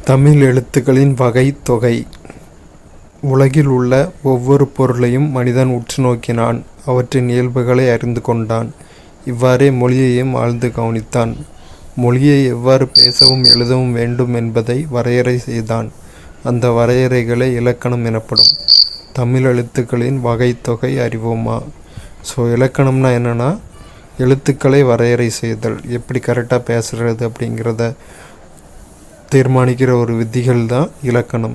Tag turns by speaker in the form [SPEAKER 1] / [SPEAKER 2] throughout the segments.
[SPEAKER 1] தமிழ் எழுத்துக்களின் வகை தொகை. உலகில் உள்ள ஒவ்வொரு பொருளையும் மனிதன் உற்று நோக்கினான். அவற்றின் இயல்புகளை அறிந்து கொண்டான். இவ்வாறே மொழியையும் ஆழ்ந்து கவனித்தான். மொழியை எவ்வாறு பேசவும் எழுதவும் வேண்டும் என்பதை வரையறை செய்தான். அந்த வரையறைகளே இலக்கணம் எனப்படும். தமிழ் எழுத்துக்களின் வகை தொகை அறிவோமா? இலக்கணம்னா என்னென்னா, எழுத்துக்களை வரையறை செய்தல், எப்படி கரெக்டாக பேசுகிறது அப்படிங்கிறத தீர்மானிக்கிற ஒரு விதிகள் தான் இலக்கணம்.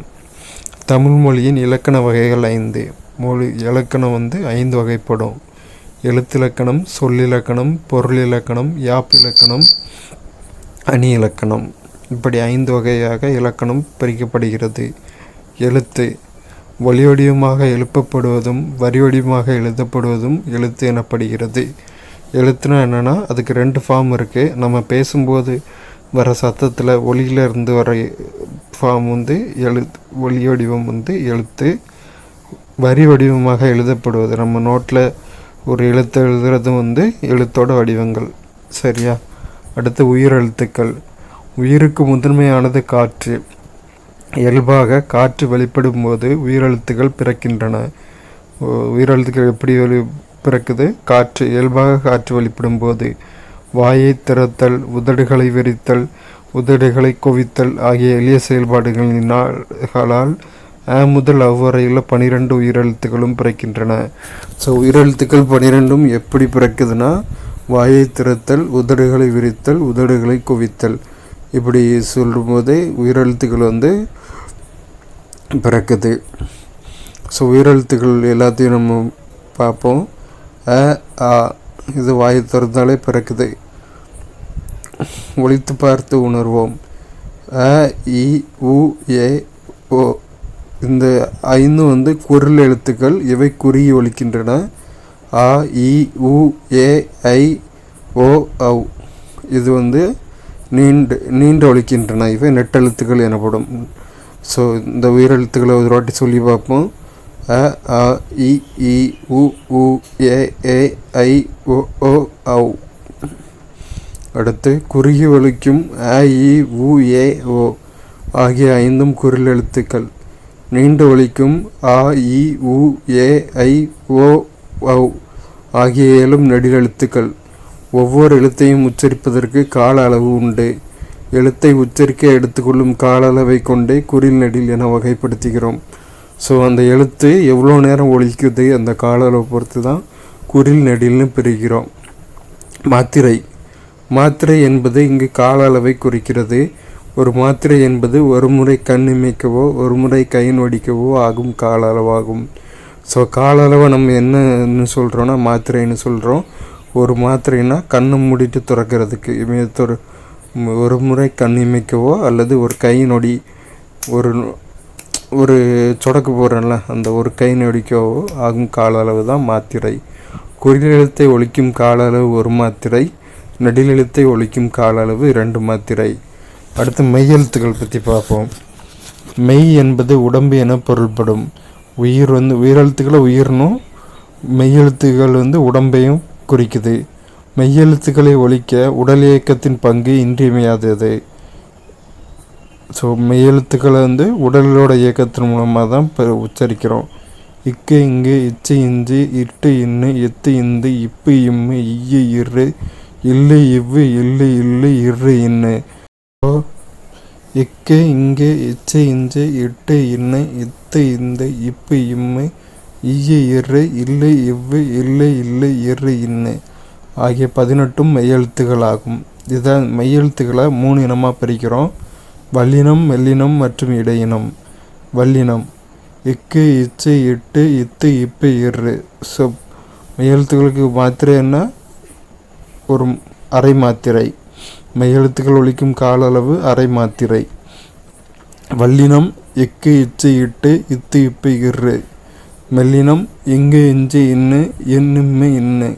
[SPEAKER 1] தமிழ் மொழியின் இலக்கண வகைகள் 5. இலக்கணம் 5 வகைப்படும். எழுத்திலக்கணம், சொல்லிலக்கணம், பொருள் இலக்கணம், யாப்பிலக்கணம், அணி இலக்கணம். இப்படி 5 வகையாக இலக்கணம் பிரிக்கப்படுகிறது. எழுத்து ஒலிவடிவமாக எழுப்பப்படுவதும் வரி வடிவமாக எழுதப்படுவதும் எழுத்து எனப்படுகிறது. எழுத்துனா என்னென்னா, அதுக்கு 2 ஃபார்ம் இருக்குது. நம்ம பேசும்போது வர சத்தத்தில் ஒலியில் இருந்து வர ஃபார்ம் ஒலி வடிவம் எழுத்து. வரி வடிவமாக எழுதப்படுவது, நம்ம நோட்டில் ஒரு எழுத்து எழுதுறது எழுத்தோட வடிவங்கள். சரியா? அடுத்து உயிரெழுத்துக்கள். உயிருக்கு முதன்மையானது காற்று. இயல்பாக காற்று வெளிப்படும் போது உயிரெழுத்துக்கள் பிறக்கின்றன. உயிரெழுத்துக்கள் எப்படி பிறக்குது? இயல்பாக காற்று வெளிப்படும் போது. வாயை திறத்தல், உதடுகளை விரித்தல், உதடுகளை குவித்தல் ஆகிய எளிய செயல்பாடுகளால் முதல் அவ்வரையில் 12 உயிரெழுத்துக்களும் பிறக்கின்றன. உயிரெழுத்துக்கள் 12ம் எப்படி பிறக்குதுன்னா, வாயை திறத்தல், உதடுகளை விரித்தல், உதடுகளை குவித்தல், இப்படி சொல்லும்போதே உயிரெழுத்துக்கள் பிறக்குது. உயிரெழுத்துக்கள் எல்லாத்தையும் நம்ம பார்ப்போம். இது வாயை திறந்தாலே பிறக்குது. ஒலித்து பார்த்து உணர்வோம். அ, இ, உ, ஏ, ஓ. இந்த 5 குரில் எழுத்துக்கள். இவை குறுகி ஒலிக்கின்றன. அ, இ, உ, ஏ, ஐ, ஓ, ஔ. இது நீண்டு ஒலிக்கின்றன. இவை நெட்டெழுத்துக்கள் எனப்படும். இந்த உயிரெழுத்துக்களை ஒரு வாட்டி சொல்லி பார்ப்போம். அ, ஆ, இ, உ, ஏ, ஐ, ஓ, ஔ. அடுத்து குறுகி ஒலிக்கும் அ, இ, உ, ஏ, ஓ ஆகிய 5ம் குரில் எழுத்துக்கள். நீண்டு ஒலிக்கும் அ, இ, உ, ஏ, ஐ, ஓ, ஔ ஆகிய 7ம் நெடிலெழுத்துக்கள். ஒவ்வொரு எழுத்தையும் உச்சரிப்பதற்கு கால அளவு உண்டு. எழுத்தை உச்சரிக்க எடுத்துக்கொள்ளும் கால அளவை கொண்டே குறில் நெடில் என வகைப்படுத்துகிறோம். அந்த எழுத்து எவ்வளோ நேரம் ஒலிக்குது, அந்த கால அளவை பொறுத்து தான் குறில் நெடில்னு பிரிக்கிறோம். மாத்திரை என்பது இங்கு கால அளவை குறிக்கிறது. ஒரு மாத்திரை என்பது ஒரு முறை கண் இமைக்கவோ ஒரு முறை கை நொடிக்கவோ ஆகும் கால அளவாகும். கால அளவை நம்ம என்னன்னு சொல்கிறோன்னா மாத்திரைன்னு சொல்கிறோம். ஒரு மாத்திரைனா கண்ணை மூடிட்டு துறக்கிறதுக்கு, ஒரு முறை கண் இமைக்கவோ அல்லது ஒரு கை நொடி, ஒரு சொடக்கு போடுறோம்ல, அந்த ஒரு கை நொடிக்கவோ ஆகும் கால அளவு தான் மாத்திரை. குறிலெழுத்தை ஒலிக்கும் கால அளவு 1 மாத்திரை. நெடிலெழுத்தை ஒலிக்கும் கால அளவு 2 மாத்திரை. அடுத்து மெய்யெழுத்துக்கள் பற்றி பார்ப்போம். மெய் என்பது உடம்பு என பொருள்படும். உயிரெழுத்துக்களை உயிர்னும், மெய்யெழுத்துக்கள் உடம்பையும் குறிக்குது. மெய்யெழுத்துக்களை ஒலிக்க உடல் இயக்கத்தின் பங்கு இன்றியமையாதது. மெய்யெழுத்துக்களை உடலோட இயக்கத்தின் மூலமாக தான் உச்சரிக்கிறோம். இக்கு, இங்கு, இச்சு, இஞ்சு, இட்டு, இன்னு, எத்து, இந்து, இப்பு, இம்மு, இய்யு, இரு, இல்லு, இவ்வு, இல்லு, இல்லு, இரு, இன்னு. இக்கு, இங்கு, இச்சு, இஞ்சு, இட்டு, இன்னு, இத்து, இந்து, இப்பு, இம்மு, இய்யு, இரு, இல்லு, இவ்வு, இல்லு, இல்லு, இரு, இன்னு ஆகிய 18ம் மெய்யெழுத்துக்கள் ஆகும். இதை மெய்யெழுத்துக்களை 3 இனமாக பிரிக்கிறோம். வல்லினம், மெல்லினம் மற்றும் இடையினம். வல்லினம் இக்கு, இச்சு, இட்டு, இத்து, இப்பு, இரு. மெய்யெழுத்துக்களுக்கு மாத்திரை என்ன? ஒரு அரை மாத்திரை. மெய்யெழுத்துக்கள் ஒலிக்கும் கால அளவு அரை மாத்திரை. வல்லினம் இக்கு, இச்சு, இட்டு, இத்து, இப்பு, இரு. மெல்லினம் இங்கு, இஞ்சு, இன்னு, எண்ணிம்மு, இன்னு.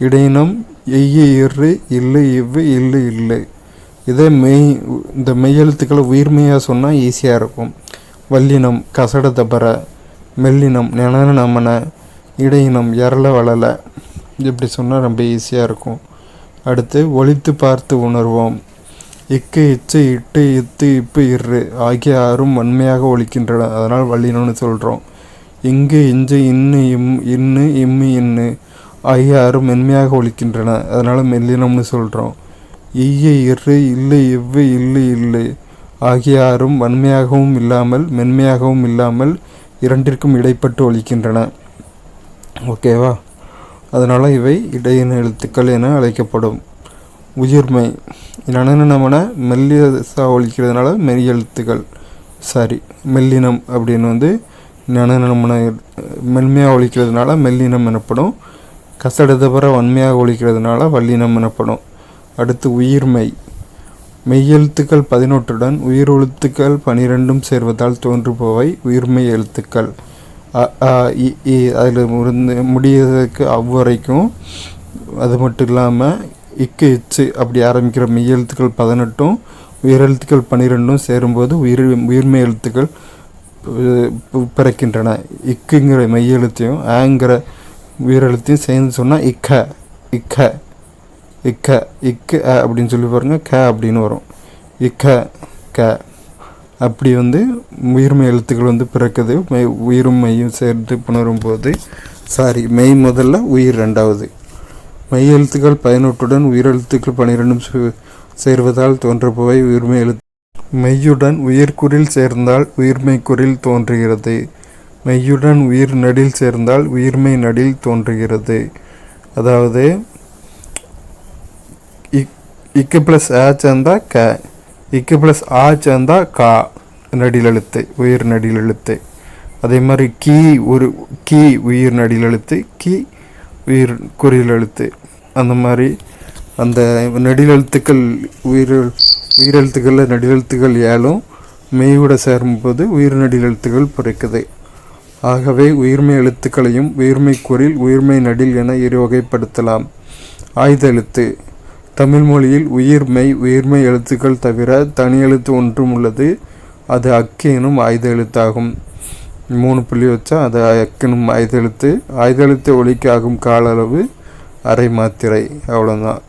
[SPEAKER 1] இடையினம் எய்யு, இரு, இல்லு, இவ்வு, இல்லு, இல்லு. இதே இந்த மெய்யெழுத்துக்களை உயிர்மையாக சொன்னால் ஈஸியாக இருக்கும். வல்லினம் கசட தபர, மெல்லினம் நென நமன, இடையினம் எரள வளல. இப்படி சொன்னால் ரொம்ப ஈஸியாக இருக்கும். அடுத்து ஒலித்து பார்த்து உணர்வோம். இக்கு இச்சு இட்டு இத்து இப்பு இரு ஆகிய ஆறும் வன்மையாக ஒலிக்கின்றன, அதனால் வல்லினம்னு சொல்கிறோம். இங்கு இஞ்சு இன்னு இன்னு இம்மு இன்னு ஆகிய ஆறும் மென்மையாக ஒலிக்கின்றன, அதனால் மெல்லினம்னு சொல்கிறோம். ஈய இரு இல்லை இவ்வு இல்லை இல்லை ஆகிய ஆறும் வன்மையாகவும் இல்லாமல் மென்மையாகவும் இல்லாமல் இரண்டிற்கும் இடைப்பட்டு ஒலிக்கின்றன. ஓகேவா? அதனால் இவை இடையின எழுத்துக்கள் என அழைக்கப்படும். உயிர்மை நமன மெல்லியசா ஒலிக்கிறதுனால மெய் எழுத்துக்கள், மெல்லினம் அப்படின்னு நமன மென்மையாக ஒலிக்கிறதுனால மெல்லினம் எனப்படும். கசடதபர வன்மையாக ஒலிக்கிறதுனால வல்லினம் எனப்படும். அடுத்து உயிர்மை. மெய்யெழுத்துக்கள் 11 உயிரெழுத்துக்கள் 12 சேர்வதால் தோன்றுபவை உயிர்மெய் எழுத்துக்கள். அதில் முடியறதுக்கு அவ்வரைக்கும். அது மட்டும் இல்லாமல் இக்கு இச்சு அப்படி ஆரம்பிக்கிற மெய்யெழுத்துக்கள் 18 உயிரெழுத்துக்கள் 12 சேரும்போது உயிர்மெய் எழுத்துக்கள் பிறக்கின்றன. இக்குங்கிற மெய்யெழுத்தையும் ஆங்கிற உயிரெழுத்தையும் சேர்ந்து சொன்னால் இக்க இக்க இக்க இக்கு அப்படின்னு சொல்லி பாருங்க, க அப்படின்னு வரும். இக்க க அப்படி உயிர்மெய் எழுத்துக்கள் பிறக்குது. உயிரும் மெய்யும் சேர்த்து புணரும் போது மெய் முதல்ல உயிர் ரெண்டாவது. மெய் எழுத்துக்கள் 18 உயிரெழுத்துக்கள் 12 சேர்வதால் தோன்றப்போவை உயிர்மெய் எழுத்து. மெய்யுடன் உயிர்குறில் சேர்ந்தால் உயிர்மெய் குறில் தோன்றுகிறது. மெய்யுடன் உயிர் நடில் சேர்ந்தால் உயிர்மெய் நடில் தோன்றுகிறது. அதாவது இக்கு ப்ளஸ் ஆ சேர்ந்தா க, இக்கு ப்ளஸ் ஆ சேர்ந்தா கா நடில் எழுத்து, உயிர் நடில் எழுத்து. அதே மாதிரி கீ உயிர் நடில் எழுத்து, கீ உயிர் குறில் எழுத்து. அந்த மாதிரி அந்த நெடிலெழுத்துக்கள் உயிரெழுத்துக்களில் நெடிலெழுத்துக்கள் 7 மெய்யோட சேரும்போது உயிர் நெடிலெழுத்துக்கள் பிறக்குது. ஆகவே உயிர்மெய் எழுத்துக்களையும் உயிர்மெய் குறில் உயிர்மெய் நடில் என இரு வகைப்படுத்தலாம். ஆயுத எழுத்து. தமிழ் மொழியில் உயிர்மெய் எழுத்துக்கள் தவிர தனி எழுத்து ஒன்றும் உள்ளது. அது அக்கு எனும் ஆயுத எழுத்தாகும். 3 புள்ளி வச்சா அது அக்கு எனும் ஆயுத எழுத்து. ஆயுத எழுத்து ஒலிக்கு ஆகும் கால அளவு அரை மாத்திரை. அவ்வளோதான்.